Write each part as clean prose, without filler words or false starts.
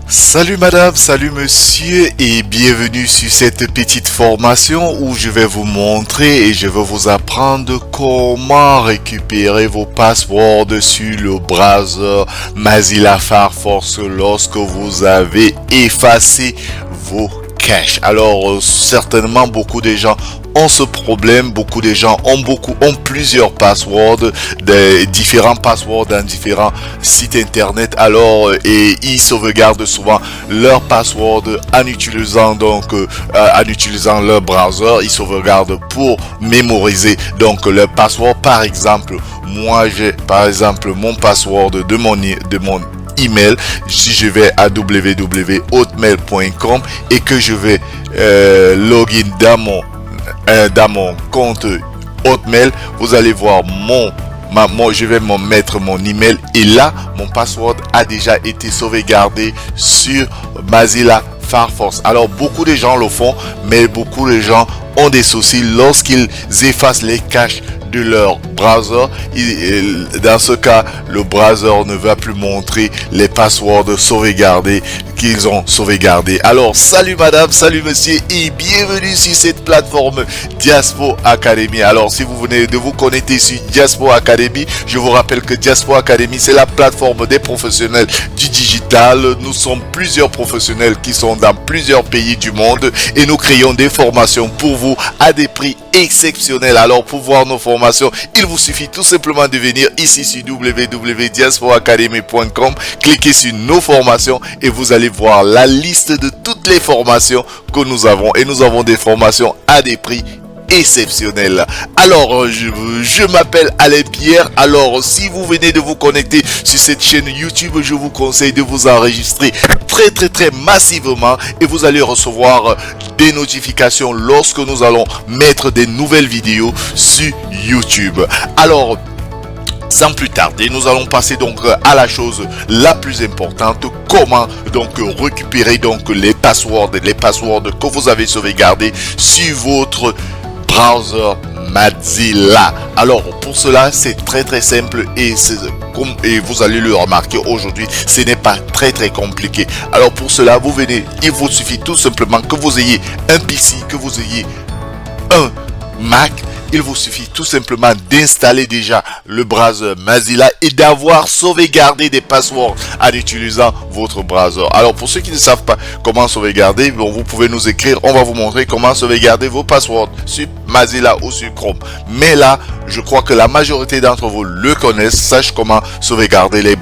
Salut madame, salut monsieur et bienvenue sur cette petite formation où je vais vous montrer et je vais vous apprendre comment récupérer vos passwords sur le browser Mozilla Firefox lorsque vous avez effacé vos caches. Alors certainement beaucoup de gens ont ce problème, beaucoup de gens ont plusieurs passwords, des différents passwords dans différents sites internet. Alors et ils sauvegardent souvent leur password en utilisant leur browser. Ils sauvegardent pour mémoriser donc leur password. Par exemple, moi j'ai mon password de mon email. Si je vais à www.hotmail.com et que je vais login dans mon compte Hotmail, vous allez voir je vais mettre mon email et là mon password a déjà été sauvegardé sur Mozilla Firefox. Alors beaucoup de gens le font, mais beaucoup de gens ont des soucis lorsqu'ils effacent les caches de leur browser. Dans ce cas, le browser ne va plus montrer les passwords sauvegardés qu'ils ont sauvegardés. Alors, salut madame, salut monsieur et bienvenue sur cette plateforme Diaspo Academy. Alors, si vous venez de vous connecter sur Diaspo Academy, je vous rappelle que Diaspo Academy, c'est la plateforme des professionnels du digital. Nous sommes plusieurs professionnels qui sont dans plusieurs pays du monde et nous créons des formations pour vous à des prix exceptionnels. Alors, pour voir nos formations, il vous suffit tout simplement de venir ici sur www.diasporacademy.com, cliquez sur nos formations et vous allez voir la liste de toutes les formations que nous avons, et nous avons des formations à des prix exceptionnel. Alors je m'appelle Alain Pierre. Alors si vous venez de vous connecter sur cette chaîne YouTube, je vous conseille de vous enregistrer très massivement et vous allez recevoir des notifications lorsque nous allons mettre des nouvelles vidéos sur YouTube. Alors sans plus tarder, nous allons passer donc à la chose la plus importante, comment donc récupérer donc les passwords que vous avez sauvegardés sur votre browser Mozilla. Alors pour cela c'est très simple et vous allez le remarquer aujourd'hui, ce n'est pas très compliqué. Alors pour cela vous venez, il vous suffit tout simplement que vous ayez un PC, que vous ayez un Mac. Il vous suffit tout simplement d'installer déjà le browser Mozilla et d'avoir sauvegardé des passwords en utilisant votre browser. Alors pour ceux qui ne savent pas comment sauvegarder, bon, vous pouvez nous écrire, on va vous montrer comment sauvegarder vos passwords sur Mozilla ou sur Chrome. Mais là, je crois que la majorité d'entre vous le connaissent, sachent comment sauvegarder les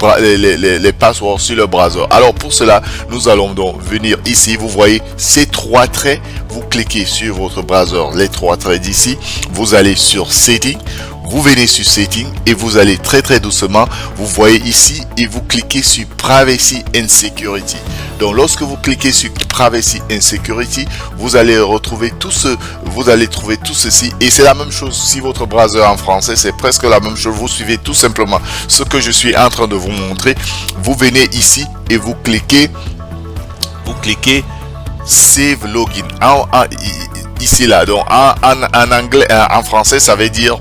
passwords sur le browser. Alors pour cela, nous allons donc venir ici, vous voyez ces trois traits, vous cliquez sur votre browser, les trois traits d'ici, vous allez sur Setting, vous venez sur Setting et vous allez très doucement, vous voyez ici et vous cliquez sur Privacy and Security. Donc lorsque vous cliquez sur Privacy and Security, vous allez trouver tout ceci et c'est la même chose si votre browser en français, c'est presque la même chose. Vous suivez tout simplement ce que je suis en train de vous montrer. Vous venez ici et vous cliquez Save Login ici là. Donc en anglais, en français ça veut dire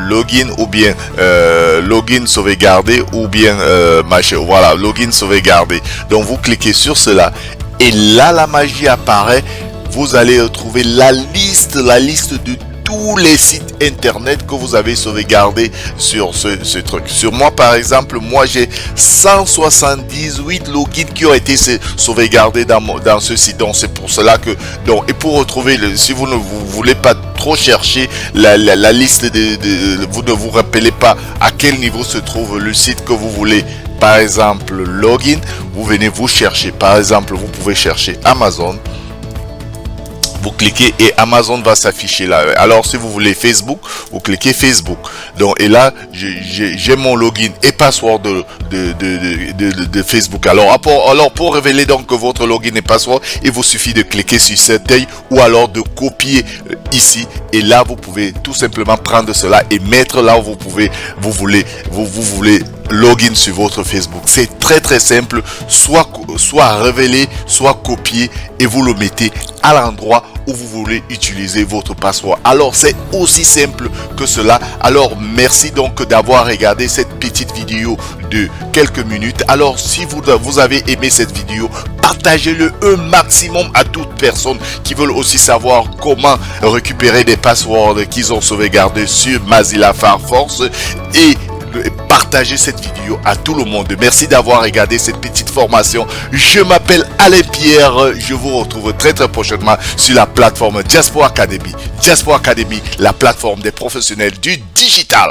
login ou bien login sauvegardé ou bien voilà, login sauvegardé. Donc vous cliquez sur cela et là la magie apparaît. Vous allez retrouver la liste de tous les sites internet que vous avez sauvegardé sur ce truc. Sur moi par exemple, moi j'ai 178 logins qui ont été sauvegardés dans ce site. Donc c'est pour cela que et pour retrouver si vous ne voulez pas trop chercher la liste vous ne vous rappelez pas à quel niveau se trouve le site que vous voulez, par exemple login, vous venez vous chercher, par exemple vous pouvez chercher Amazon. Vous cliquez et Amazon va s'afficher là. Alors si vous voulez Facebook, vous cliquez Facebook. Donc et là j'ai mon login et password de Facebook. Alors pour révéler donc votre login et password, il vous suffit de cliquer sur cet œil ou alors de copier ici et là vous pouvez tout simplement prendre cela et mettre là où vous voulez login sur votre Facebook. C'est très simple, soit révélé, soit copié et vous le mettez à l'endroit où vous voulez utiliser votre password. Alors c'est aussi simple que cela. Alors merci donc d'avoir regardé cette petite vidéo de quelques minutes. Alors si vous avez aimé cette vidéo, partagez-le un maximum à toute personne qui veulent aussi savoir comment récupérer des passwords qu'ils ont sauvegardés sur Mozilla Firefox, et partagez cette vidéo à tout le monde. Merci d'avoir regardé cette petite formation. Je m'appelle Alain Pierre. Je vous retrouve très prochainement sur la plateforme Diaspora Academy. Diaspora Academy, la plateforme des professionnels du digital.